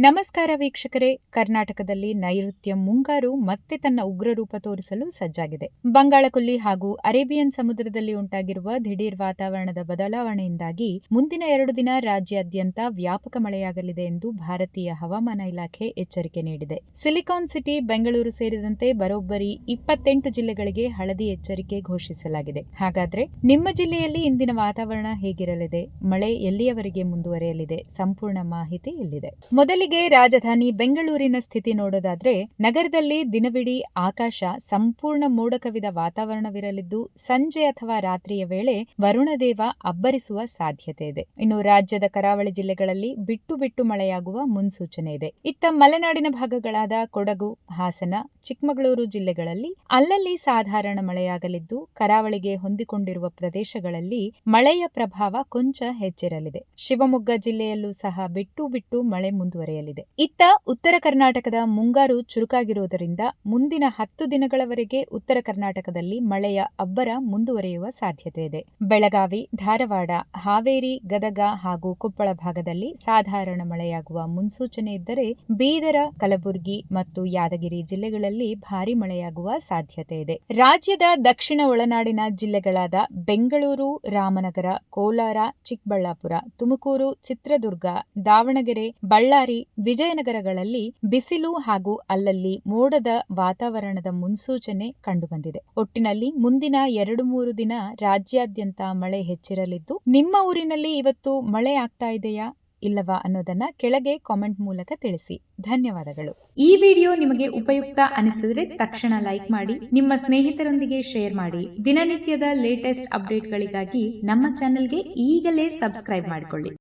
ನಮಸ್ಕಾರ ವೀಕ್ಷಕರೇ, ಕರ್ನಾಟಕದಲ್ಲಿ ನೈಋತ್ಯ ಮುಂಗಾರು ಮತ್ತೆ ತನ್ನ ಉಗ್ರರೂಪ ತೋರಿಸಲು ಸಜ್ಜಾಗಿದೆ. ಬಂಗಾಳಕೊಲ್ಲಿ ಹಾಗೂ ಅರೇಬಿಯನ್ ಸಮುದ್ರದಲ್ಲಿ ಉಂಟಾಗಿರುವ ದಿಢೀರ್ ವಾತಾವರಣದ ಬದಲಾವಣೆಯಿಂದಾಗಿ ಮುಂದಿನ 2 ದಿನ ರಾಜ್ಯಾದ್ಯಂತ ವ್ಯಾಪಕ ಮಳೆಯಾಗಲಿದೆ ಎಂದು ಭಾರತೀಯ ಹವಾಮಾನ ಇಲಾಖೆ ಎಚ್ಚರಿಕೆ ನೀಡಿದೆ. ಸಿಲಿಕಾನ್ ಸಿಟಿ, ಬೆಂಗಳೂರು ಸೇರಿದಂತೆ ಬರೋಬ್ಬರಿ 28 ಜಿಲ್ಲೆಗಳಿಗೆ ಹಳದಿ ಎಚ್ಚರಿಕೆ ಘೋಷಿಸಲಾಗಿದೆ. ಹಾಗಾದ್ರೆ ನಿಮ್ಮ ಜಿಲ್ಲೆಯಲ್ಲಿ ಇಂದಿನ ವಾತಾವರಣ ಹೇಗಿರಲಿದೆ? ಮಳೆ ಎಲ್ಲಿಯವರೆಗೆ ಮುಂದುವರೆಯಲಿದೆ? ಸಂಪೂರ್ಣ ಮಾಹಿತಿ ಇಲ್ಲಿದೆ. ಮೊದಲಿಗೆ ರಾಜಧಾನಿ ಬೆಂಗಳೂರಿನ ಸ್ಥಿತಿ ನೋಡೋದಾದ್ರೆ, ನಗರದಲ್ಲಿ ದಿನವಿಡೀ ಆಕಾಶ ಸಂಪೂರ್ಣ ಮೋಡ ಕವಿದ ವಾತಾವರಣವಿರಲಿದ್ದು, ಸಂಜೆ ಅಥವಾ ರಾತ್ರಿಯ ವೇಳೆ ವರುಣದೇವ ಅಬ್ಬರಿಸುವ ಸಾಧ್ಯತೆ ಇದೆ. ಇನ್ನು ರಾಜ್ಯದ ಕರಾವಳಿ ಜಿಲ್ಲೆಗಳಲ್ಲಿ ಬಿಟ್ಟು ಬಿಟ್ಟು ಮಳೆಯಾಗುವ ಮುನ್ಸೂಚನೆ ಇದೆ. ಇತ್ತ ಮಲೆನಾಡಿನ ಭಾಗಗಳಾದ ಕೊಡಗು, ಹಾಸನ, ಚಿಕ್ಕಮಗಳೂರು ಜಿಲ್ಲೆಗಳಲ್ಲಿ ಅಲ್ಲಲ್ಲಿ ಸಾಧಾರಣ ಮಳೆಯಾಗಲಿದ್ದು, ಕರಾವಳಿಗೆ ಹೊಂದಿಕೊಂಡಿರುವ ಪ್ರದೇಶಗಳಲ್ಲಿ ಮಳೆಯ ಪ್ರಭಾವ ಕೊಂಚ ಹೆಚ್ಚಿರಲಿದೆ. ಶಿವಮೊಗ್ಗ ಜಿಲ್ಲೆಯಲ್ಲೂ ಸಹ ಬಿಟ್ಟು ಬಿಟ್ಟು ಮಳೆ ಮುಂದುವರೆಯಲಿದೆ. ಇತ್ತ ಉತ್ತರ ಕರ್ನಾಟಕದ ಮುಂಗಾರು ಚುರುಕಾಗಿರುವುದರಿಂದ ಮುಂದಿನ 10 ದಿನಗಳವರೆಗೆ ಉತ್ತರ ಕರ್ನಾಟಕದಲ್ಲಿ ಮಳೆಯ ಅಬ್ಬರ ಮುಂದುವರಿಯುವ ಸಾಧ್ಯತೆ ಇದೆ. ಬೆಳಗಾವಿ, ಧಾರವಾಡ, ಹಾವೇರಿ, ಗದಗ ಹಾಗೂ ಕೊಪ್ಪಳ ಭಾಗದಲ್ಲಿ ಸಾಧಾರಣ ಮಳೆಯಾಗುವ ಮುನ್ಸೂಚನೆ ಇದ್ದರೆ, ಬೀದರ, ಕಲಬುರಗಿ ಮತ್ತು ಯಾದಗಿರಿ ಜಿಲ್ಲೆಗಳಲ್ಲಿ ಭಾರೀ ಮಳೆಯಾಗುವ ಸಾಧ್ಯತೆ ಇದೆ. ರಾಜ್ಯದ ದಕ್ಷಿಣ ಒಳನಾಡಿನ ಜಿಲ್ಲೆಗಳಾದ ಬೆಂಗಳೂರು, ರಾಮನಗರ, ಕೋಲಾರ, ಚಿಕ್ಕಬಳ್ಳಾಪುರ, ತುಮಕೂರು, ಚಿತ್ರದುರ್ಗ, ದಾವಣಗೆರೆ, ಬಳ್ಳಾರಿ, ವಿಜಯನಗರಗಳಲ್ಲಿ ಬಿಸಿಲು ಹಾಗೂ ಅಲ್ಲಲ್ಲಿ ಮೋಡದ ವಾತಾವರಣದ ಮುನ್ಸೂಚನೆ ಕಂಡುಬಂದಿದೆ. ಒಟ್ಟಿನಲ್ಲಿ ಮುಂದಿನ 2-3 ದಿನ ರಾಜ್ಯಾದ್ಯಂತ ಮಳೆ ಹೆಚ್ಚಿರಲಿದ್ದು, ನಿಮ್ಮ ಊರಿನಲ್ಲಿ ಇವತ್ತು ಮಳೆ ಆಗ್ತಾ ಇದೆಯಾ ಇಲ್ಲವಾ ಅನ್ನೋದನ್ನ ಕೆಳಗೆ ಕಾಮೆಂಟ್ ಮೂಲಕ ತಿಳಿಸಿ. ಧನ್ಯವಾದಗಳು. ಈ ವಿಡಿಯೋ ನಿಮಗೆ ಉಪಯುಕ್ತ ಅನಿಸಿದರೆ ತಕ್ಷಣ ಲೈಕ್ ಮಾಡಿ, ನಿಮ್ಮ ಸ್ನೇಹಿತರೊಂದಿಗೆ ಶೇರ್ ಮಾಡಿ. ದಿನನಿತ್ಯದ ಲೇಟೆಸ್ಟ್ ಅಪ್ಡೇಟ್ಗಳಿಗಾಗಿ ನಮ್ಮ ಚಾನೆಲ್ಗೆ ಈಗಲೇ ಸಬ್ಸ್ಕ್ರೈಬ್ ಮಾಡಿಕೊಳ್ಳಿ.